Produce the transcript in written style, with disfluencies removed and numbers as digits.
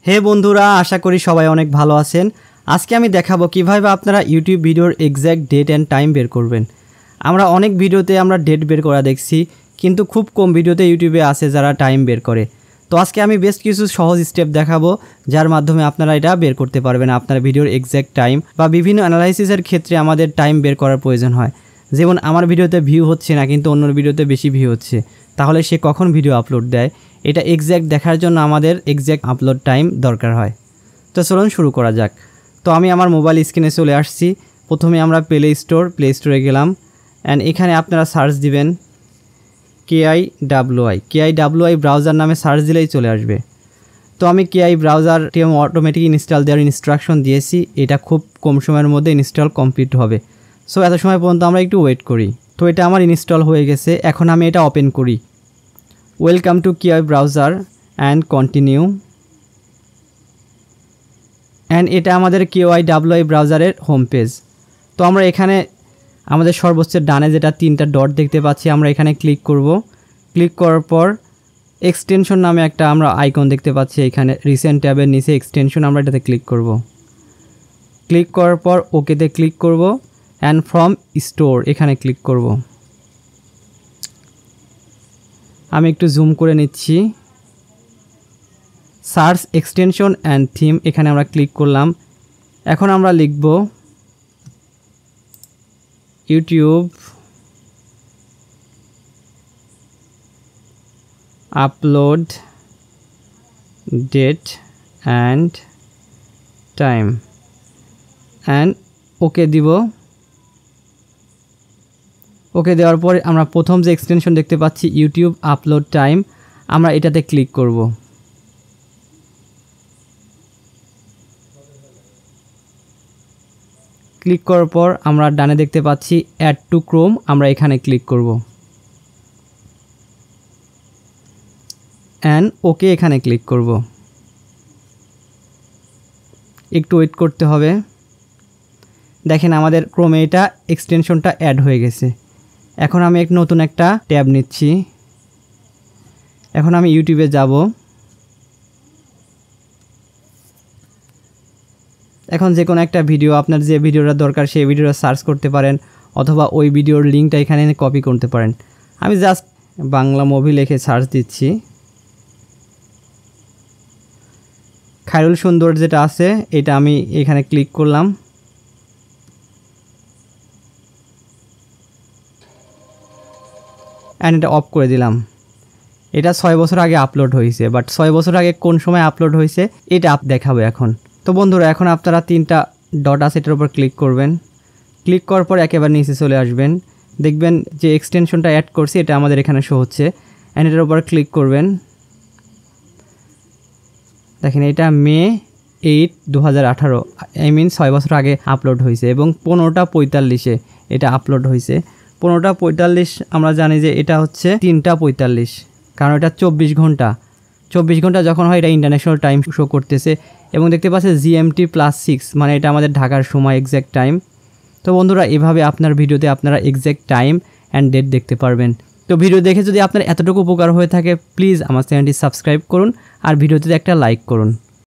হে বন্ধুরা, আশা করি সবাই অনেক ভালো আছেন। আজকে আমি দেখাবো কিভাবে আপনারা ইউটিউব ভিডিওর এক্স্যাক্ট ডেট অ্যান্ড টাইম বের করবেন। আমরা অনেক ভিডিওতে ডেট বের করা দেখছি, কিন্তু খুব কম ভিডিওতে ইউটিউবে আছে যারা টাইম বের করে। তো আজকে আমি বেশ কিছু সহজ স্টেপ দেখাবো যার মাধ্যমে আপনারা এটা বের করতে পারবেন আপনার ভিডিওর এক্স্যাক্ট টাইম, বা বিভিন্ন অ্যানালাইসিসের ক্ষেত্রে আমাদের টাইম বের করার প্রয়োজন হয়। যেমন আমার ভিডিওতে ভিউ হচ্ছে না, কিন্তু অন্য ভিডিওতে বেশি ভিউ হচ্ছে, তাহলে সে কখন ভিডিও আপলোড দেয় এটা এক্স্যাক্ট দেখার জন্য আমাদের এক্স্যাক্ট আপলোড টাইম দরকার হয়। তো চলুন শুরু করা যাক। তো আমি আমার মোবাইল স্ক্রিনে চলে আসছি। প্রথমে আমরা প্লে স্টোরে গেলাম, অ্যান্ড এখানে আপনারা সার্চ দিবেন KIWI ব্রাউজার নামে সার্চ দিলেই চলে আসবে। তো আমি KI ব্রাউজারটি অটোমেটিক ইনস্টল দেওয়ার ইনস্ট্রাকশন দিয়েছি, এটা খুব কম সময়ের মধ্যে ইনস্টল কমপ্লিট হবে। সো এত সময় পর্যন্ত আমরা একটু ওয়েট করি। তো এটা আমার ইনস্টল হয়ে গেছে, এখন আমি এটা ওপেন করি। Welcome to KI browser and continue. And এটা আমাদের KIWI ব্রাউজারের হোম পেজ। তো আমরা এখানে আমাদের সর্বোচ্চ ডানে যেটা 3টা ডট দেখতে পাচ্ছি, আমরা এখানে ক্লিক করব। ক্লিক করার পর এক্সটেনশন নামে একটা আমরা আইকন দেখতে পাচ্ছি, এখানে রিসেন্ট ট্যাবের নিচে এক্সটেনশন, আমরা এটাতে ক্লিক করব। ক্লিক করার পর ওকেতে ক্লিক করব, অ্যান্ড ফ্রম স্টোর এখানে ক্লিক করব। আমি একটু জুম করে নিচ্ছি। সার্চ এক্সটেনশন অ্যান্ড থিম এখানে আমরা ক্লিক করলাম। এখন আমরা লিখব YouTube upload date and time, and okay দিব। ওকে দেওয়ার পরে আমরা প্রথম যে এক্সটেনশন দেখতে পাচ্ছি ইউটিউব আপলোড টাইম, আমরা এটাতে ক্লিক করব। ক্লিক করার পর আমরা ডানে দেখতে পাচ্ছি অ্যাড টু ক্রোম, আমরা এখানে ক্লিক করব। অ্যান্ড ওকে এখানে ক্লিক করব। একটু ওয়েট করতে হবে। দেখেন আমাদের ক্রোমে এটা এক্সটেনশনটা অ্যাড হয়ে গেছে। এখন আমি নতুন একটা ট্যাব নিচ্ছি। এখন আমি ইউটিউবে যাব। এখন যে কোনো একটা ভিডিও, আপনার যে ভিডিওটা দরকার সেই ভিডিওটা সার্চ করতে পারেন, অথবা ওই ভিডিওর লিঙ্কটা এখানে কপি করতে পারেন। আমি জাস্ট বাংলা মুভি লিখে সার্চ দিচ্ছি। খায়রুল সুন্দর যেটা আছে এটা আমি এখানে ক্লিক করলাম। অ্যান্ড এটা অফ করে দিলাম। এটা 6 বছর আগে আপলোড হয়েছে, বাট 6 বছর আগে কোন সময় আপলোড হয়েছে এটা দেখাবো এখন। তো বন্ধুরা, এখন আপনারা 3টা ডট আছে এটার উপর ক্লিক করবেন। ক্লিক করার পর একেবারে নিচে চলে আসবেন। দেখবেন যে এক্সটেনশনটা অ্যাড করছি এটা আমাদের এখানে শো হচ্ছে, অ্যান্ড এটার উপর ক্লিক করবেন। দেখেন এটা মে 8, 2018, আই মিন 6 বছর আগে আপলোড হয়েছে, এবং 15টা 45-এ এটা আপলোড হয়েছে। 15টা 45 আমরা জানি যে এটা হচ্ছে 3টা 45, কারণ এটা 24 ঘন্টা যখন হয় এটা ইন্টারন্যাশনাল টাইম শো করতেছে, এবং দেখতে পাচ্ছে GMT +6, মানে এটা আমাদের ঢাকার সময় এক্স্যাক্ট টাইম। তো বন্ধুরা, এভাবে আপনার ভিডিওতে আপনারা এক্স্যাক্ট টাইম অ্যান্ড ডেট দেখতে পারবেন। তো ভিডিও দেখে যদি আপনার এতটুকু উপকার হয়ে থাকে, প্লিজ আমার চ্যানেলটি সাবস্ক্রাইব করুন আর ভিডিওতে একটা লাইক করুন।